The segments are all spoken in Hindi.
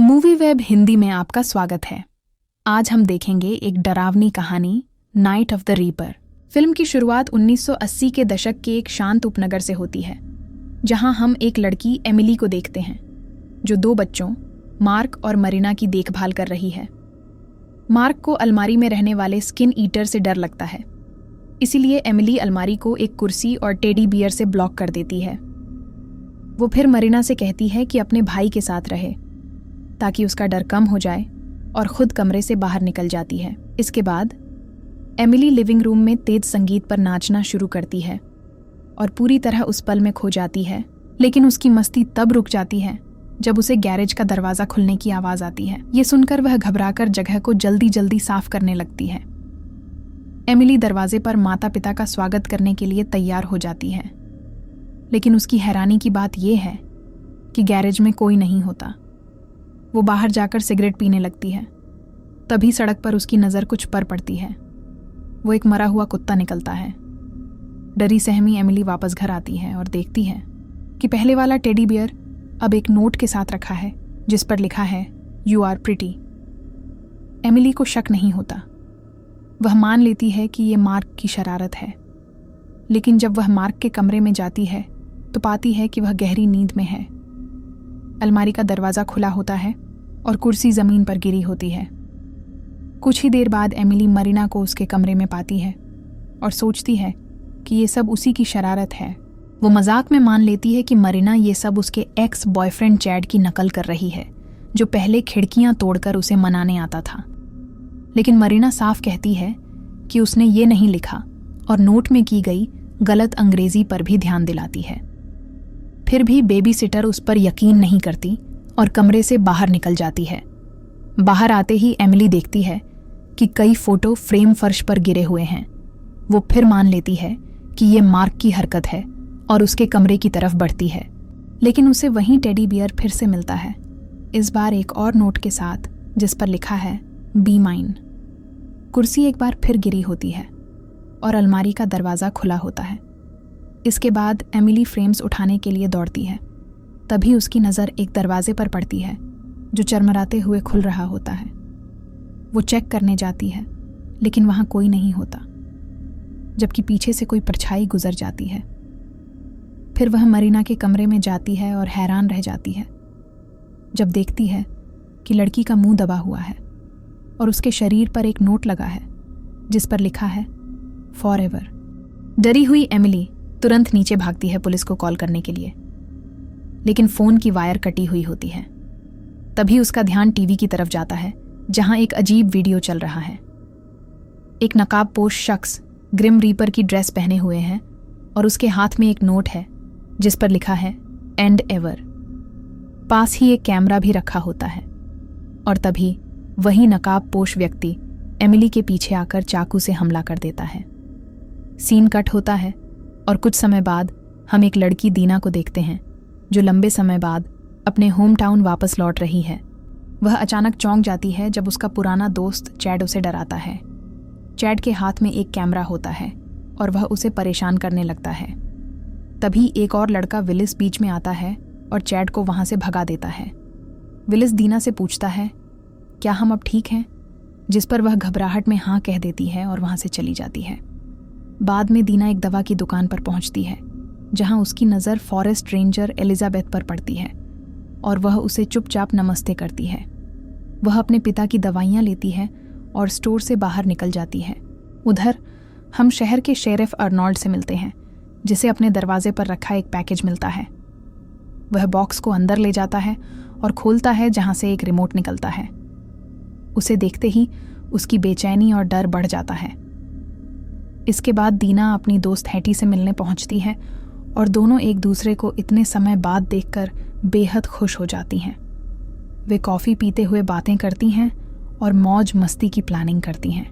मूवी वेब हिंदी में आपका स्वागत है। आज हम देखेंगे एक डरावनी कहानी, night of the reaper. Film की शुरुआत 1980 के दशक के एक शांत उपनगर से होती है, जहां हम एक लड़की एमिली को देखते हैं, जो 2 बच्चों मार्क और मरीना की देखभाल कर रही है। मार्क को अलमारी में रहने वाले स्किन ईटर से डर लगता है, इसीलिए एमिली अलमारी को एक कुर्सी और टेडी बियर से ब्लॉक कर देती है। वो फिर मरीना से कहती है कि अपने भाई के साथ रहे, ताकि उसका डर कम हो जाए, और खुद कमरे से बाहर निकल जाती है। इसके बाद एमिली लिविंग रूम में तेज संगीत पर नाचना शुरू करती है और पूरी तरह उस पल में खो जाती है। लेकिन उसकी मस्ती तब रुक जाती है जब उसे गैरेज का दरवाज़ा खुलने की आवाज़ आती है। ये सुनकर वह घबराकर जगह को जल्दी जल्दी साफ करने लगती है। एमिली दरवाजे पर माता पिता का स्वागत करने के लिए तैयार हो जाती है, लेकिन उसकी हैरानी की बात यह है कि गैरेज में कोई नहीं होता। वो बाहर जाकर सिगरेट पीने लगती है। तभी सड़क पर उसकी नज़र कुछ पर पड़ती है। वो एक मरा हुआ कुत्ता निकलता है। डरी सहमी एमिली वापस घर आती है और देखती है कि पहले वाला टेडी बियर अब एक नोट के साथ रखा है, जिस पर लिखा है "यू आर प्रिटी"। एमिली को शक नहीं होता। वह मान लेती है कि ये मार्क की शरारत है। लेकिन जब वह मार्क के कमरे में जाती है तो पाती है कि वह गहरी नींद में है। अलमारी का दरवाज़ा खुला होता है और कुर्सी ज़मीन पर गिरी होती है। कुछ ही देर बाद एमिली मरीना को उसके कमरे में पाती है और सोचती है कि ये सब उसी की शरारत है। वो मजाक में मान लेती है कि मरीना ये सब उसके एक्स बॉयफ्रेंड चैड की नकल कर रही है, जो पहले खिड़कियां तोड़कर उसे मनाने आता था। लेकिन मरीना साफ कहती है कि उसने ये नहीं लिखा और नोट में की गई गलत अंग्रेजी पर भी ध्यान दिलाती है। फिर भी बेबी सिटर उस पर यकीन नहीं करती और कमरे से बाहर निकल जाती है। बाहर आते ही एमिली देखती है कि कई फोटो फ्रेम फर्श पर गिरे हुए हैं। वो फिर मान लेती है कि ये मार्क की हरकत है और उसके कमरे की तरफ बढ़ती है। लेकिन उसे वहीं टेडी बियर फिर से मिलता है, इस बार एक और नोट के साथ, जिस पर लिखा है "बी माइन"। कुर्सी एक बार फिर गिरी होती है और अलमारी का दरवाज़ा खुला होता है। इसके बाद एमिली फ्रेम्स उठाने के लिए दौड़ती है। तभी उसकी नज़र एक दरवाजे पर पड़ती है, जो चरमराते हुए खुल रहा होता है। वो चेक करने जाती है, लेकिन वहाँ कोई नहीं होता, जबकि पीछे से कोई परछाई गुजर जाती है। फिर वह मरीना के कमरे में जाती है और हैरान रह जाती है जब देखती है कि लड़की का मुंह दबा हुआ है और उसके शरीर पर एक नोट लगा है, जिस पर लिखा है "फॉर एवर"। डरी हुई एमिली तुरंत नीचे भागती है पुलिस को कॉल करने के लिए, लेकिन फ़ोन की वायर कटी हुई होती है। तभी उसका ध्यान टीवी की तरफ जाता है, जहां एक अजीब वीडियो चल रहा है। एक नकाबपोश शख्स ग्रिम रीपर की ड्रेस पहने हुए है और उसके हाथ में एक नोट है, जिस पर लिखा है "एंड एवर"। पास ही एक कैमरा भी रखा होता है और तभी वही नकाबपोश व्यक्ति एमिली के पीछे आकर चाकू से हमला कर देता है। सीन कट होता है और कुछ समय बाद हम एक लड़की दीना को देखते हैं, जो लंबे समय बाद अपने होम टाउन वापस लौट रही है। वह अचानक चौंक जाती है जब उसका पुराना दोस्त चैड उसे डराता है। चैड के हाथ में एक कैमरा होता है और वह उसे परेशान करने लगता है। तभी एक और लड़का विलिस बीच में आता है और चैड को वहां से भगा देता है। विलिस दीना से पूछता है, "क्या हम अब ठीक हैं?" जिस पर वह घबराहट में हाँ कह देती है और वहां से चली जाती है। बाद में दीना एक दवा की दुकान पर पहुंचती है, जहां उसकी नज़र फॉरेस्ट रेंजर एलिजाबेथ पर पड़ती है और वह उसे चुपचाप नमस्ते करती है। वह अपने पिता की दवाइयां लेती है और स्टोर से बाहर निकल जाती है। उधर हम शहर के शेरिफ अर्नोल्ड से मिलते हैं, जिसे अपने दरवाजे पर रखा एक पैकेज मिलता है। वह बॉक्स को अंदर ले जाता है और खोलता है, जहां से एक रिमोट निकलता है। उसे देखते ही उसकी बेचैनी और डर बढ़ जाता है। इसके बाद दीना अपनी दोस्त हैटी से मिलने पहुंचती है और दोनों एक दूसरे को इतने समय बाद देखकर बेहद खुश हो जाती हैं। वे कॉफ़ी पीते हुए बातें करती हैं और मौज मस्ती की प्लानिंग करती हैं।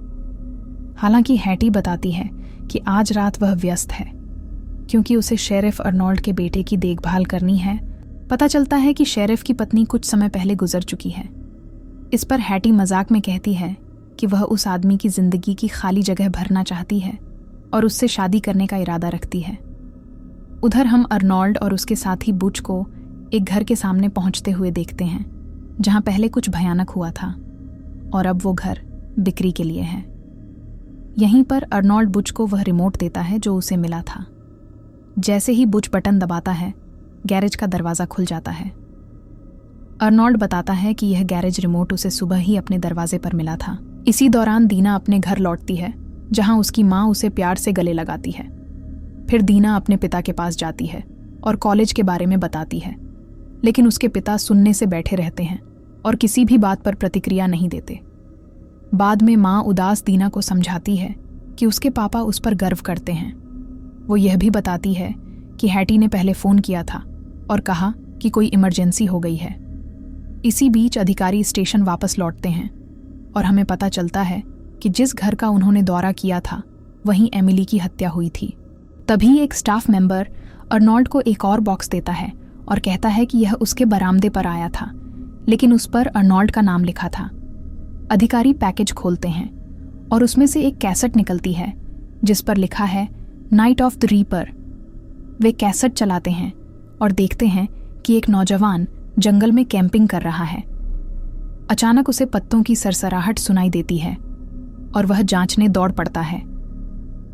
हालांकि हैटी बताती है कि आज रात वह व्यस्त है, क्योंकि उसे शेरिफ अर्नोल्ड के बेटे की देखभाल करनी है। पता चलता है कि शेरिफ की पत्नी कुछ समय पहले गुजर चुकी है। इस पर हैटी मजाक में कहती है कि वह उस आदमी की जिंदगी की खाली जगह भरना चाहती है और उससे शादी करने का इरादा रखती है। उधर हम अर्नोल्ड और उसके साथी बुच को एक घर के सामने पहुंचते हुए देखते हैं, जहां पहले कुछ भयानक हुआ था और अब वो घर बिक्री के लिए है। यहीं पर अर्नोल्ड बुच को वह रिमोट देता है जो उसे मिला था। जैसे ही बुच बटन दबाता है, गैरेज का दरवाज़ा खुल जाता है। अर्नोल्ड बताता है कि यह गैरेज रिमोट उसे सुबह ही अपने दरवाजे पर मिला था। इसी दौरान दीना अपने घर लौटती है, जहां उसकी माँ उसे प्यार से गले लगाती है। फिर दीना अपने पिता के पास जाती है और कॉलेज के बारे में बताती है, लेकिन उसके पिता सुनने से बैठे रहते हैं और किसी भी बात पर प्रतिक्रिया नहीं देते। बाद में माँ उदास दीना को समझाती है कि उसके पापा उस पर गर्व करते हैं। वो यह भी बताती है कि हैटी ने पहले फ़ोन किया था और कहा कि कोई इमरजेंसी हो गई है। इसी बीच अधिकारी स्टेशन वापस लौटते हैं और हमें पता चलता है कि जिस घर का उन्होंने दौरा किया था वहीं एमिली की हत्या हुई थी। तभी एक स्टाफ मेंबर अर्नोल्ड को एक और बॉक्स देता है और कहता है कि यह उसके बरामदे पर आया था, लेकिन उस पर अर्नोल्ड का नाम लिखा था। अधिकारी पैकेज खोलते हैं और उसमें से एक कैसेट निकलती है जिस पर लिखा है night of the reaper. Way cassette चलाते हैं और देखते हैं कि एक नौजवान जंगल में कैंपिंग कर रहा है। अचानक उसे पत्तों की सरसराहट सुनाई देती है और वह जांचने दौड़ पड़ता है।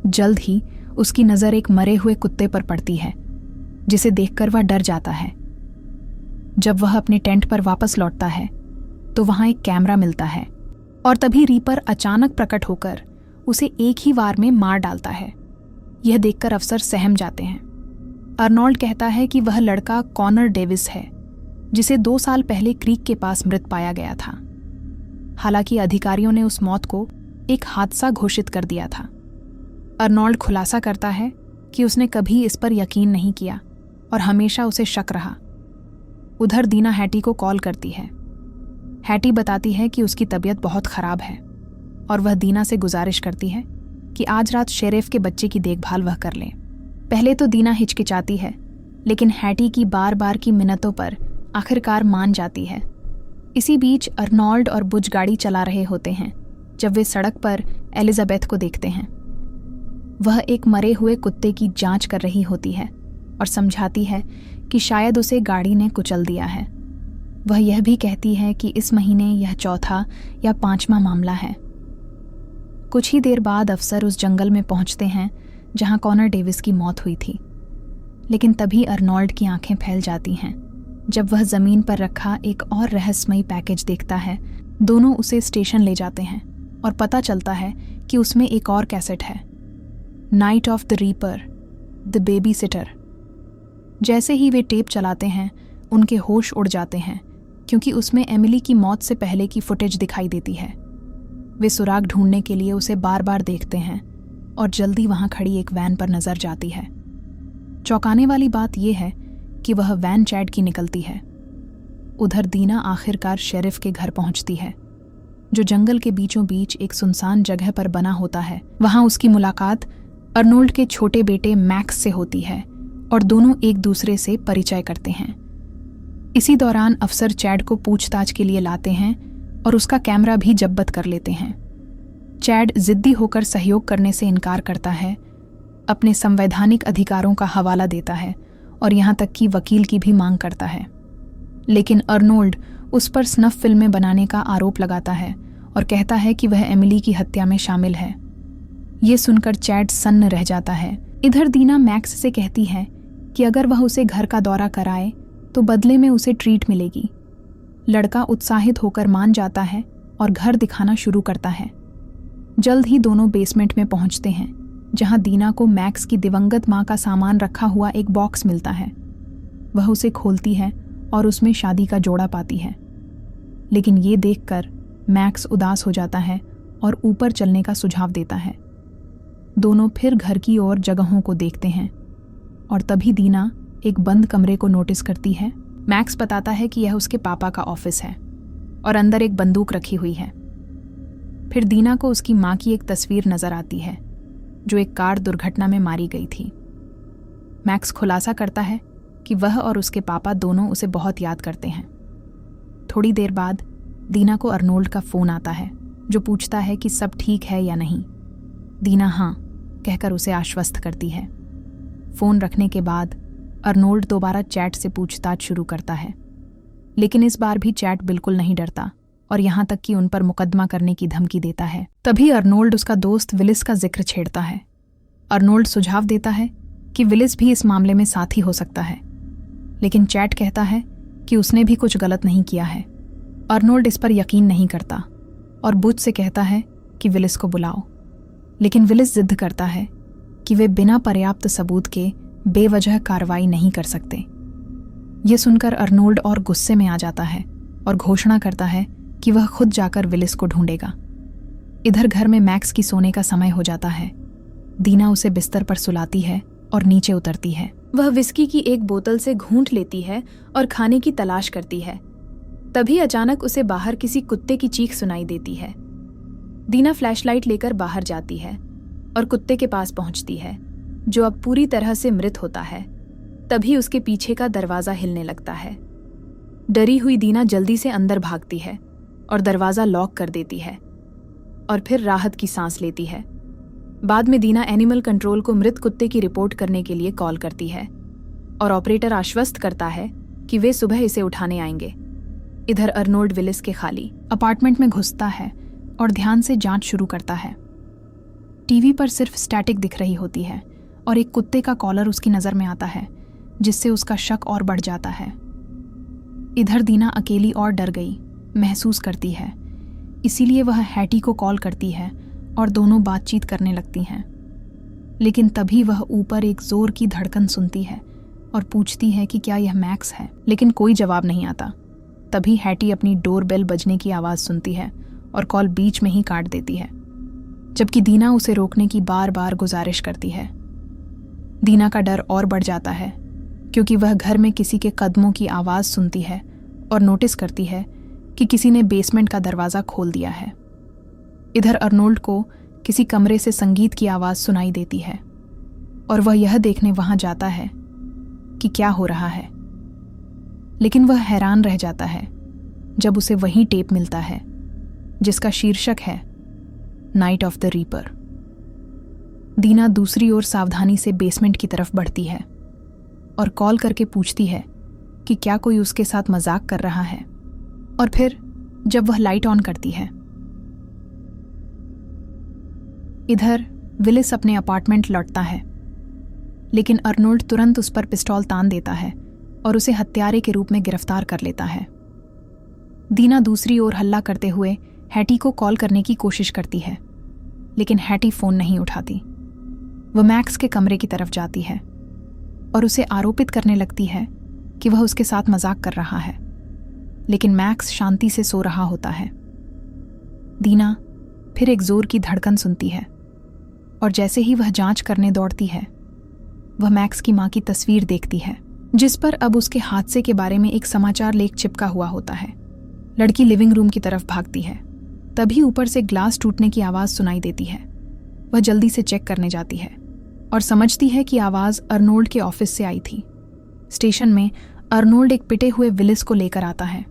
जल्द ही उसकी नज़र एक मरे हुए कुत्ते पर पड़ती है, जिसे देखकर वह डर जाता है। जब वह अपने टेंट पर वापस लौटता है तो वहां एक कैमरा मिलता है और तभी रीपर अचानक प्रकट होकर उसे एक ही वार में मार डालता है। यह देखकर अफसर सहम जाते हैं। अर्नोल्ड कहता है कि वह लड़का कॉनर डेविस है, जिसे 2 साल पहले क्रीक के पास मृत पाया गया था। हालांकि अधिकारियों ने उस मौत को एक हादसा घोषित कर दिया था। अर्नोल्ड खुलासा करता है कि उसने कभी इस पर यकीन नहीं किया और हमेशा उसे शक रहा। उधर दीना हैटी को कॉल करती है। हैटी बताती है कि उसकी तबीयत बहुत खराब है और वह दीना से गुजारिश करती है कि आज रात शेरिफ के बच्चे की देखभाल वह कर ले। पहले तो दीना हिचकिचाती है, लेकिन हैटी की बार बार की मिन्नतों पर आखिरकार मान जाती है। इसी बीच अर्नोल्ड और बुच गाड़ी चला रहे होते हैं जब वे सड़क पर एलिजाबेथ को देखते हैं। वह एक मरे हुए कुत्ते की जांच कर रही होती है और समझाती है कि शायद उसे गाड़ी ने कुचल दिया है। वह यह भी कहती है कि इस महीने यह 4था या 5वां मामला है। कुछ ही देर बाद अफसर उस जंगल में पहुंचते हैं जहां कॉनर डेविस की मौत हुई थी, लेकिन तभी अर्नोल्ड की आंखें फैल जाती हैं जब वह जमीन पर रखा एक और रहस्यमयी पैकेज देखता है। दोनों उसे स्टेशन ले जाते हैं और पता चलता है कि उसमें एक और कैसेट है, night of the reaper, the baby sitter. जैसे ही वे टेप चलाते हैं उनके होश उड़ जाते हैं, क्योंकि उसमें एमिली की मौत से पहले की फुटेज दिखाई देती है। वे सुराग ढूंढने के लिए उसे बार बार देखते हैं और जल्दी वहां खड़ी एक वैन पर नजर जाती है। चौंकाने वाली बात यह है कि वह वैन चैड की निकलती है। उधर दीना आखिरकार शेरिफ के घर पहुंचती है, जो जंगल के बीचों बीच एक सुनसान जगह पर बना होता है। वहां उसकी मुलाकात अर्नोल्ड के छोटे बेटे मैक्स से होती है और दोनों एक दूसरे से परिचय करते हैं। इसी दौरान अफसर चैड को पूछताछ के लिए लाते हैं और उसका कैमरा भी जब्त कर लेते हैं। चैड जिद्दी होकर सहयोग करने से इनकार करता है, अपने संवैधानिक अधिकारों का हवाला देता है और यहाँ तक कि वकील की भी मांग करता है। लेकिन अर्नोल्ड उस पर स्नफ फिल्में बनाने का आरोप लगाता है और कहता है कि वह एमिली की हत्या में शामिल है। ये सुनकर चैड सन्न रह जाता है। इधर दीना मैक्स से कहती है कि अगर वह उसे घर का दौरा कराए तो बदले में उसे ट्रीट मिलेगी। लड़का उत्साहित होकर मान जाता है और घर दिखाना शुरू करता है। जल्द ही दोनों बेसमेंट में पहुंचते हैं, जहां दीना को मैक्स की दिवंगत मां का सामान रखा हुआ एक बॉक्स मिलता है। वह उसे खोलती है और उसमें शादी का जोड़ा पाती है। लेकिन ये देखकर मैक्स उदास हो जाता है और ऊपर चलने का सुझाव देता है। दोनों फिर घर की ओर जगहों को देखते हैं और तभी दीना एक बंद कमरे को नोटिस करती है। मैक्स बताता है कि यह उसके पापा का ऑफिस है और अंदर एक बंदूक रखी हुई है। फिर दीना को उसकी मां की एक तस्वीर नजर आती है, जो एक कार दुर्घटना में मारी गई थी। मैक्स खुलासा करता है कि वह और उसके पापा दोनों उसे बहुत याद करते हैं। थोड़ी देर बाद दीना को अर्नोल्ड का फ़ोन आता है, जो पूछता है कि सब ठीक है या नहीं। दीना हाँ कहकर उसे आश्वस्त करती है। फ़ोन रखने के बाद अर्नोल्ड दोबारा चैट से पूछताछ शुरू करता है। लेकिन इस बार भी चैट बिल्कुल नहीं डरता और यहाँ तक कि उन पर मुकदमा करने की धमकी देता है। तभी अर्नोल्ड उसका दोस्त विलिस का जिक्र छेड़ता है। अर्नोल्ड सुझाव देता है कि विलिस भी इस मामले में साथी हो सकता है, लेकिन चैट कहता है कि उसने भी कुछ गलत नहीं किया है। अर्नोल्ड इस पर यकीन नहीं करता और बुच से कहता है कि विलिस को बुलाओ, लेकिन विलिस जिद करता है कि वे बिना पर्याप्त सबूत के बेवजह कार्रवाई नहीं कर सकते। ये सुनकर अर्नोल्ड और गुस्से में आ जाता है और घोषणा करता है कि वह खुद जाकर विलिस को ढूंढेगा। इधर घर में मैक्स की सोने का समय हो जाता है। दीना उसे बिस्तर पर सुलाती है और नीचे उतरती है। वह विस्की की एक बोतल से घूंट लेती है और खाने की तलाश करती है। तभी अचानक उसे बाहर किसी कुत्ते की चीख सुनाई देती है। दीना फ्लैशलाइट लेकर बाहर जाती है और कुत्ते के पास पहुंचती है, जो अब पूरी तरह से मृत होता है। तभी उसके पीछे का दरवाजा हिलने लगता है। डरी हुई दीना जल्दी से अंदर भागती है और दरवाजा लॉक कर देती है और फिर राहत की सांस लेती है। बाद में दीना एनिमल कंट्रोल को मृत कुत्ते की रिपोर्ट करने के लिए कॉल करती है और ऑपरेटर आश्वस्त करता है कि वे सुबह इसे उठाने आएंगे। इधर अर्नोल्ड विलिस के खाली अपार्टमेंट में घुसता है और ध्यान से जांच शुरू करता है। टीवी पर सिर्फ स्टैटिक दिख रही होती है और एक कुत्ते का कॉलर उसकी नज़र में आता है, जिससे उसका शक और बढ़ जाता है। इधर दीना अकेली और डर गई महसूस करती है, इसीलिए वह हैटी को कॉल करती है और दोनों बातचीत करने लगती हैं। लेकिन तभी वह ऊपर एक जोर की धड़कन सुनती है और पूछती है कि क्या यह मैक्स है, लेकिन कोई जवाब नहीं आता। तभी हैटी अपनी डोरबेल बजने की आवाज़ सुनती है और कॉल बीच में ही काट देती है, जबकि दीना उसे रोकने की बार बार गुजारिश करती है। दीना का डर और बढ़ जाता है क्योंकि वह घर में किसी के कदमों की आवाज़ सुनती है और नोटिस करती है कि किसी ने बेसमेंट का दरवाज़ा खोल दिया है। इधर अर्नोल्ड को किसी कमरे से संगीत की आवाज़ सुनाई देती है और वह यह देखने वहां जाता है कि क्या हो रहा है, लेकिन वह हैरान रह जाता है जब उसे वही टेप मिलता है जिसका शीर्षक है नाइट ऑफ द रीपर। दीना दूसरी ओर सावधानी से बेसमेंट की तरफ बढ़ती है और कॉल करके पूछती है कि क्या कोई उसके साथ मजाक कर रहा है। और फिर जब वह लाइट ऑन करती है, इधर विलिस अपने अपार्टमेंट लौटता है, लेकिन अर्नोल्ड तुरंत उस पर पिस्तौल तान देता है और उसे हत्यारे के रूप में गिरफ्तार कर लेता है। दीना दूसरी ओर हल्ला करते हुए हैटी को कॉल करने की कोशिश करती है, लेकिन हैटी फोन नहीं उठाती। वह मैक्स के कमरे की तरफ जाती है और उसे आरोपित करने लगती है कि वह उसके साथ मजाक कर रहा है, लेकिन मैक्स शांति से सो रहा होता है। दीना फिर एक जोर की धड़कन सुनती है और जैसे ही वह जांच करने दौड़ती है, वह मैक्स की मां की तस्वीर देखती है, जिस पर अब उसके हादसे के बारे में एक समाचार लेख चिपका हुआ होता है। लड़की लिविंग रूम की तरफ भागती है। तभी ऊपर से ग्लास टूटने की आवाज़ सुनाई देती है। वह जल्दी से चेक करने जाती है और समझती है कि आवाज़ अर्नोल्ड के ऑफिस से आई थी। स्टेशन में अर्नोल्ड एक पिटे हुए विलिस को लेकर आता है।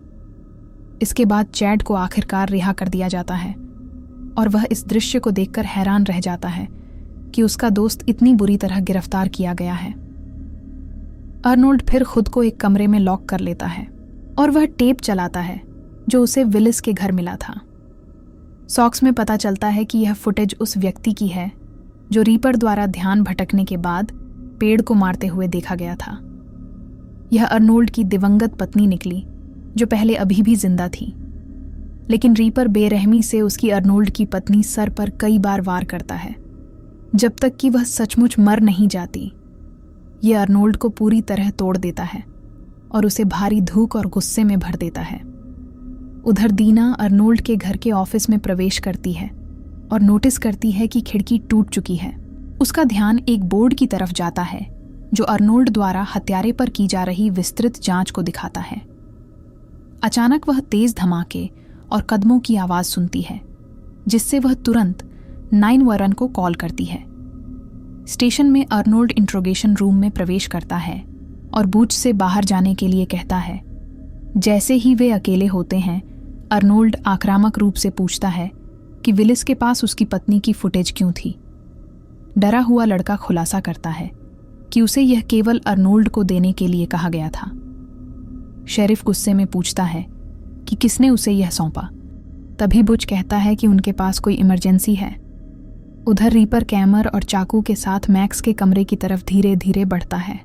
इसके बाद चैड को आखिरकार रिहा कर दिया जाता है और वह इस दृश्य को देखकर हैरान रह जाता है कि उसका दोस्त इतनी बुरी तरह गिरफ्तार किया गया है। अर्नोल्ड फिर खुद को एक कमरे में लॉक कर लेता है और वह टेप चलाता है जो उसे विलिस के घर मिला था। सॉक्स में पता चलता है कि यह फुटेज उस व्यक्ति की है जो रीपर द्वारा ध्यान भटकने के बाद पेड़ को मारते हुए देखा गया था। यह अर्नोल्ड की दिवंगत पत्नी निकली, जो पहले अभी भी जिंदा थी, लेकिन रीपर बेरहमी से उसकी अर्नोल्ड की पत्नी सर पर कई बार वार करता है जब तक कि वह सचमुच मर नहीं जाती। यह अर्नोल्ड को पूरी तरह तोड़ देता है और उसे भारी धूक और गुस्से में भर देता है। उधर दीना अर्नोल्ड के घर के ऑफिस में प्रवेश करती है और नोटिस करती है कि खिड़की टूट चुकी है। उसका ध्यान एक बोर्ड की तरफ जाता है जो अर्नोल्ड द्वारा हत्यारे पर की जा रही विस्तृत जांच को दिखाता है। अचानक वह तेज धमाके और कदमों की आवाज सुनती है, जिससे वह तुरंत 911 को कॉल करती है। स्टेशन में अर्नोल्ड इंट्रोगेशन रूम में प्रवेश करता है और बूच से बाहर जाने के लिए कहता है। जैसे ही वे अकेले होते हैं, अर्नोल्ड आक्रामक रूप से पूछता है कि विलिस के पास उसकी पत्नी की फुटेज क्यों थी। डरा हुआ लड़का खुलासा करता है कि उसे यह केवल अर्नोल्ड को देने के लिए कहा गया था। शेरिफ गुस्से में पूछता है कि किसने उसे यह सौंपा। तभी बुच कहता है कि उनके पास कोई इमरजेंसी है। उधर रीपर कैमर और चाकू के साथ मैक्स के कमरे की तरफ धीरे धीरे बढ़ता है,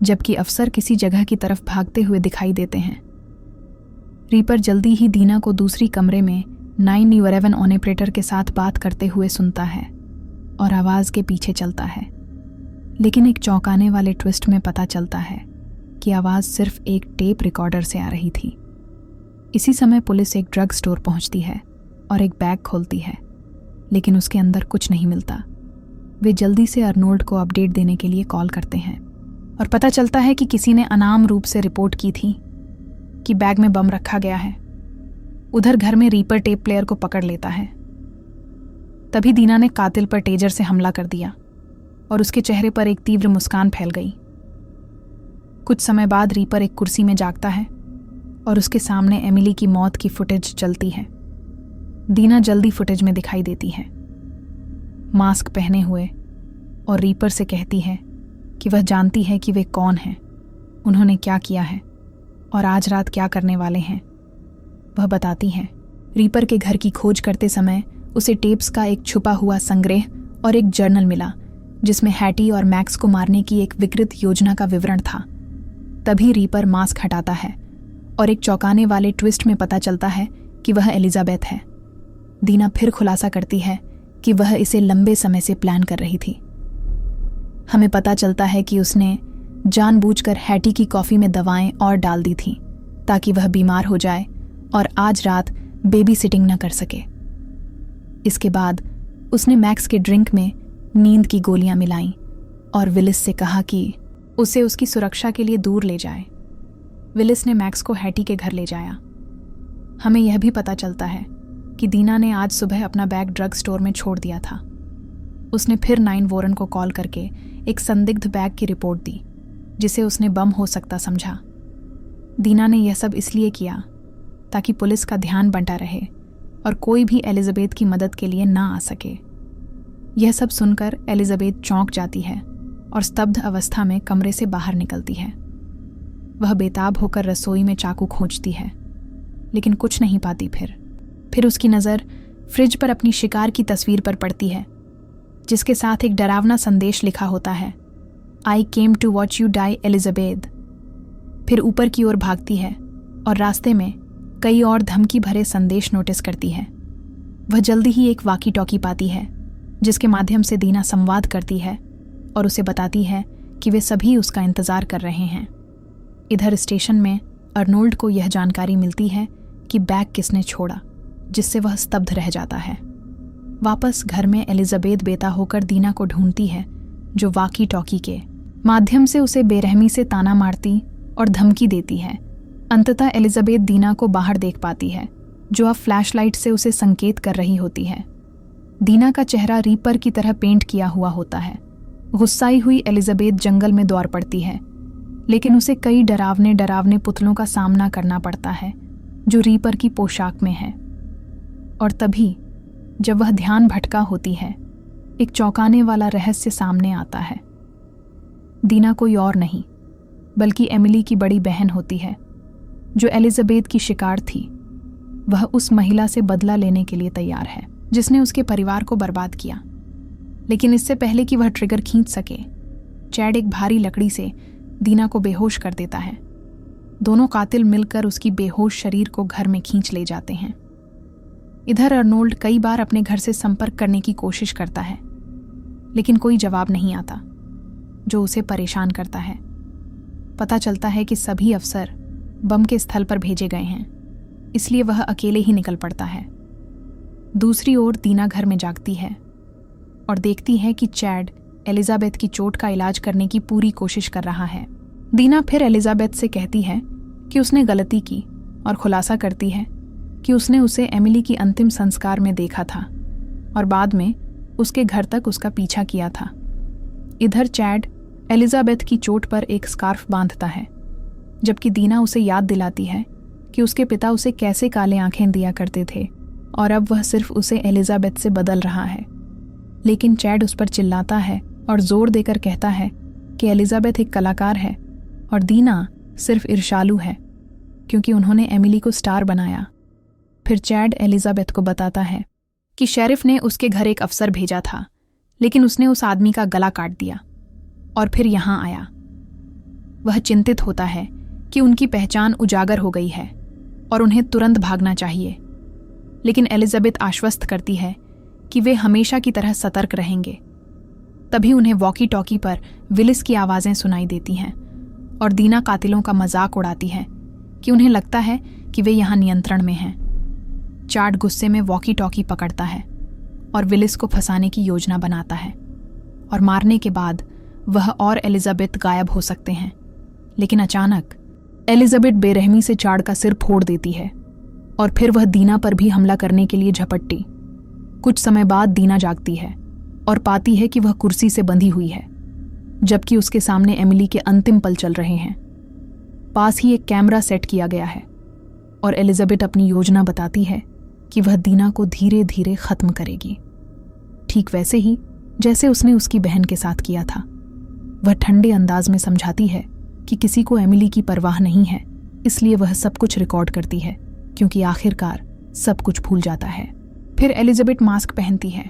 जबकि अफसर किसी जगह की तरफ भागते हुए दिखाई देते हैं। रीपर जल्दी ही दीना को दूसरी कमरे में 911 ऑपरेटर के साथ बात करते हुए सुनता है और आवाज़ के पीछे चलता है। लेकिन एक चौंकाने वाले ट्विस्ट में पता चलता है कि आवाज़ सिर्फ एक टेप रिकॉर्डर से आ रही थी। इसी समय पुलिस एक ड्रग स्टोर पहुंचती है और एक बैग खोलती है, लेकिन उसके अंदर कुछ नहीं मिलता। वे जल्दी से अर्नोल्ड को अपडेट देने के लिए कॉल करते हैं और पता चलता है कि किसी ने अनाम रूप से रिपोर्ट की थी कि बैग में बम रखा गया है। उधर घर में रीपर टेप प्लेयर को पकड़ लेता है। तभी दीना ने कातिल पर टेजर से हमला कर दिया और उसके चेहरे पर एक तीव्र मुस्कान फैल गई। कुछ समय बाद रीपर एक कुर्सी में जागता है और उसके सामने एमिली की मौत की फुटेज चलती है। दीना जल्दी फुटेज में दिखाई देती है, मास्क पहने हुए, और रीपर से कहती है कि वह जानती है कि वे कौन हैं, उन्होंने क्या किया है और आज रात क्या करने वाले हैं। वह बताती हैं। रीपर के घर की खोज करते समय उसे टेप्स का एक छुपा हुआ संग्रह और एक जर्नल मिला जिसमें हैटी और मैक्स को मारने की एक विकृत योजना का विवरण था। तभी रीपर मास्क हटाता है और एक चौंकाने वाले ट्विस्ट में पता चलता है कि वह एलिजाबेथ है। दीना फिर खुलासा करती है कि वह इसे लंबे समय से प्लान कर रही थी। हमें पता चलता है कि उसने जानबूझकर हैटी की कॉफ़ी में दवाएं और डाल दी थीं ताकि वह बीमार हो जाए और आज रात बेबी सिटिंग न कर सके। इसके बाद उसने मैक्स के ड्रिंक में नींद की गोलियां मिलाईं और विलिस से कहा कि उसे उसकी सुरक्षा के लिए दूर ले जाए। विलिस ने मैक्स को हैटी के घर ले जाया। हमें यह भी पता चलता है कि दीना ने आज सुबह अपना बैग ड्रग स्टोर में छोड़ दिया था। उसने फिर 911 को कॉल करके एक संदिग्ध बैग की रिपोर्ट दी जिसे उसने बम हो सकता समझा। दीना ने यह सब इसलिए किया ताकि पुलिस का ध्यान बंटा रहे और कोई भी एलिजाबेथ की मदद के लिए ना आ सके। यह सब सुनकर एलिजाबेथ चौंक जाती है और स्तब्ध अवस्था में कमरे से बाहर निकलती है। वह बेताब होकर रसोई में चाकू खोजती है, लेकिन कुछ नहीं पाती। फिर उसकी नज़र फ्रिज पर अपनी शिकार की तस्वीर पर पड़ती है जिसके साथ एक डरावना संदेश लिखा होता है, I came to watch you die Elizabeth. फिर ऊपर की ओर भागती है और रास्ते में कई और धमकी भरे संदेश नोटिस करती है। वह जल्दी ही एक वाकी टॉकी पाती है जिसके माध्यम से दीना संवाद करती है और उसे बताती है कि वे सभी उसका इंतज़ार कर रहे हैं। इधर स्टेशन में अर्नोल्ड को यह जानकारी मिलती है कि बैग किसने छोड़ा, जिससे वह स्तब्ध रह जाता है। वापस घर में एलिजाबेथ बेता होकर दीना को ढूंढती है जो वाकी टॉकी के माध्यम से उसे बेरहमी से ताना मारती और धमकी देती है। अंततः एलिजाबेथ दीना को बाहर देख पाती है जो अब फ्लैशलाइट से उसे संकेत कर रही होती है। दीना का चेहरा रीपर की तरह पेंट किया हुआ होता है। गुस्साई हुई एलिजाबेथ जंगल में दौड़ पड़ती है, लेकिन उसे कई डरावने पुतलों का सामना करना पड़ता है जो रीपर की पोशाक में है। और तभी जब वह ध्यान भटका होती है, एक चौंकाने वाला रहस्य सामने आता है। दीना कोई और नहीं बल्कि एमिली की बड़ी बहन होती है जो एलिजाबेथ की शिकार थी। वह उस महिला से बदला लेने के लिए तैयार है जिसने उसके परिवार को बर्बाद किया। लेकिन इससे पहले कि वह ट्रिगर खींच सके, चैड एक भारी लकड़ी से दीना को बेहोश कर देता है। दोनों कातिल मिलकर उसकी बेहोश शरीर को घर में खींच ले जाते हैं। इधर अर्नोल्ड कई बार अपने घर से संपर्क करने की कोशिश करता है, लेकिन कोई जवाब नहीं आता, जो उसे परेशान करता है। पता चलता है कि सभी अफसर बम के स्थल पर भेजे गए हैं, इसलिए वह अकेले ही निकल पड़ता है। दूसरी ओर दीना घर में जागती है और देखती है कि चैड एलिजाबेथ की चोट का इलाज करने की पूरी कोशिश कर रहा है। दीना फिर एलिजाबेथ से कहती है कि उसने गलती की और खुलासा करती है कि उसने उसे एमिली की अंतिम संस्कार में देखा था और बाद में उसके घर तक उसका पीछा किया था। इधर चैड एलिजाबेथ की चोट पर एक स्कार्फ बांधता है, जबकि दीना उसे याद दिलाती है कि उसके पिता उसे कैसे काले आंखें दिया करते थे और अब वह सिर्फ उसे एलिजाबेथ से बदल रहा है। लेकिन चैड उस पर चिल्लाता है और जोर देकर कहता है कि एलिजाबेथ एक कलाकार है और दीना सिर्फ ईर्ष्यालु है क्योंकि उन्होंने एमिली को स्टार बनाया। फिर चैड एलिजाबेथ को बताता है कि शेरिफ ने उसके घर एक अफसर भेजा था, लेकिन उसने उस आदमी का गला काट दिया और फिर यहाँ आया। वह चिंतित होता है कि उनकी पहचान उजागर हो गई है और उन्हें तुरंत भागना चाहिए, लेकिन एलिजाबेथ आश्वस्त करती है कि वे हमेशा की तरह सतर्क रहेंगे। तभी उन्हें वॉकी टॉकी पर विलिस की आवाज़ें सुनाई देती हैं और दीना कातिलों का मजाक उड़ाती है कि उन्हें लगता है कि वे यहाँ नियंत्रण में हैं। चार्ड गुस्से में वॉकी टॉकी पकड़ता है और विलिस को फंसाने की योजना बनाता है और मारने के बाद वह और एलिजाबेथ गायब हो सकते हैं। लेकिन अचानक एलिजाबेथ बेरहमी से चार्ड का सिर फोड़ देती है और फिर वह दीना पर भी हमला करने के लिए झपटती। कुछ समय बाद दीना जागती है और पाती है कि वह कुर्सी से बंधी हुई है, जबकि उसके सामने एमिली के अंतिम पल चल रहे हैं। पास ही एक कैमरा सेट किया गया है और एलिजाबेथ अपनी योजना बताती है कि वह दीना को धीरे धीरे खत्म करेगी, ठीक वैसे ही जैसे उसने उसकी बहन के साथ किया था। वह ठंडे अंदाज में समझाती है कि किसी को एमिली की परवाह नहीं है, इसलिए वह सब कुछ रिकॉर्ड करती है, क्योंकि आखिरकार सब कुछ भूल जाता है। फिर एलिजाबेथ मास्क पहनती है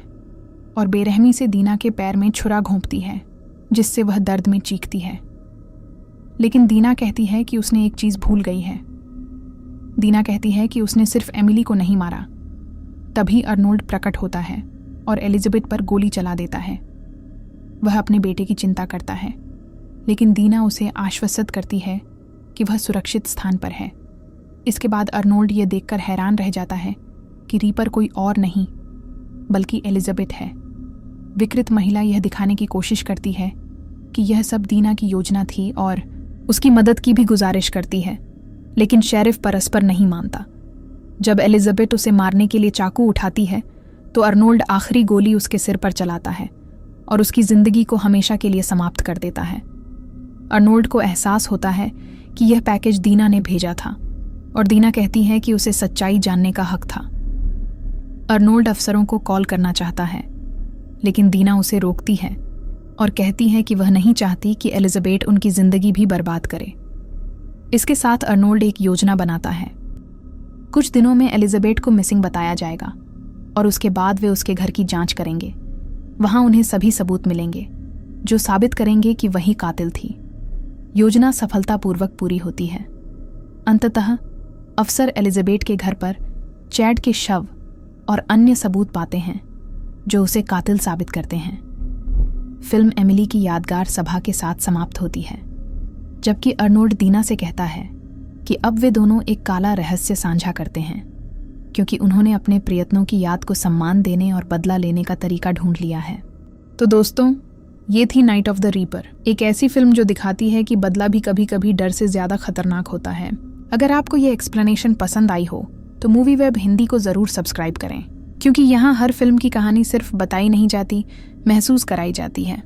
और बेरहमी से दीना के पैर में छुरा घोंपती है, जिससे वह दर्द में चीखती है। लेकिन दीना कहती है कि उसने एक चीज भूल गई है। दीना कहती है कि उसने सिर्फ एमिली को नहीं मारा। तभी अर्नोल्ड प्रकट होता है और एलिजाबेथ पर गोली चला देता है। वह अपने बेटे की चिंता करता है, लेकिन दीना उसे आश्वस्त करती है कि वह सुरक्षित स्थान पर है। इसके बाद अर्नोल्ड ये देखकर हैरान रह जाता है कि रीपर कोई और नहीं बल्कि एलिजाबेथ है। विकृत महिला यह दिखाने की कोशिश करती है कि यह सब दीना की योजना थी और उसकी मदद की भी गुजारिश करती है, लेकिन शेरिफ परस्पर नहीं मानता। जब एलिजाबेथ उसे मारने के लिए चाकू उठाती है तो अर्नोल्ड आखिरी गोली उसके सिर पर चलाता है और उसकी जिंदगी को हमेशा के लिए समाप्त कर देता है। अर्नोल्ड को एहसास होता है कि यह पैकेज दीना ने भेजा था और दीना कहती है कि उसे सच्चाई जानने का हक था। अर्नोल्ड अफसरों को कॉल करना चाहता है, लेकिन दीना उसे रोकती है और कहती है कि वह नहीं चाहती कि एलिजाबेथ उनकी जिंदगी भी बर्बाद करे। इसके साथ अर्नोल्ड एक योजना बनाता है। कुछ दिनों में एलिजाबेथ को मिसिंग बताया जाएगा और उसके बाद वे उसके घर की जांच करेंगे। वहां उन्हें सभी सबूत मिलेंगे जो साबित करेंगे कि वही कातिल थी। योजना सफलतापूर्वक पूरी होती है। अंततः अफसर एलिजाबेथ के घर पर चैड के शव और अन्य सबूत पाते हैं जो उसे कातिल साबित करते हैं। फिल्म एमिली की यादगार सभा के साथ समाप्त होती है, जबकि अर्नोल्ड दीना से कहता है कि अब वे दोनों एक काला रहस्य साझा करते हैं, क्योंकि उन्होंने अपने प्रयत्नों की याद को सम्मान देने और बदला लेने का तरीका ढूंढ लिया है। तो दोस्तों, ये थी नाइट ऑफ द रीपर, एक ऐसी फिल्म जो दिखाती है कि बदला भी कभी कभी डर से ज्यादा खतरनाक होता है। अगर आपको ये एक्सप्लेनेशन पसंद आई हो तो मूवी वेब हिंदी को जरूर सब्सक्राइब करें, क्योंकि यहाँ हर फिल्म की कहानी सिर्फ बताई नहीं जाती, महसूस कराई जाती है।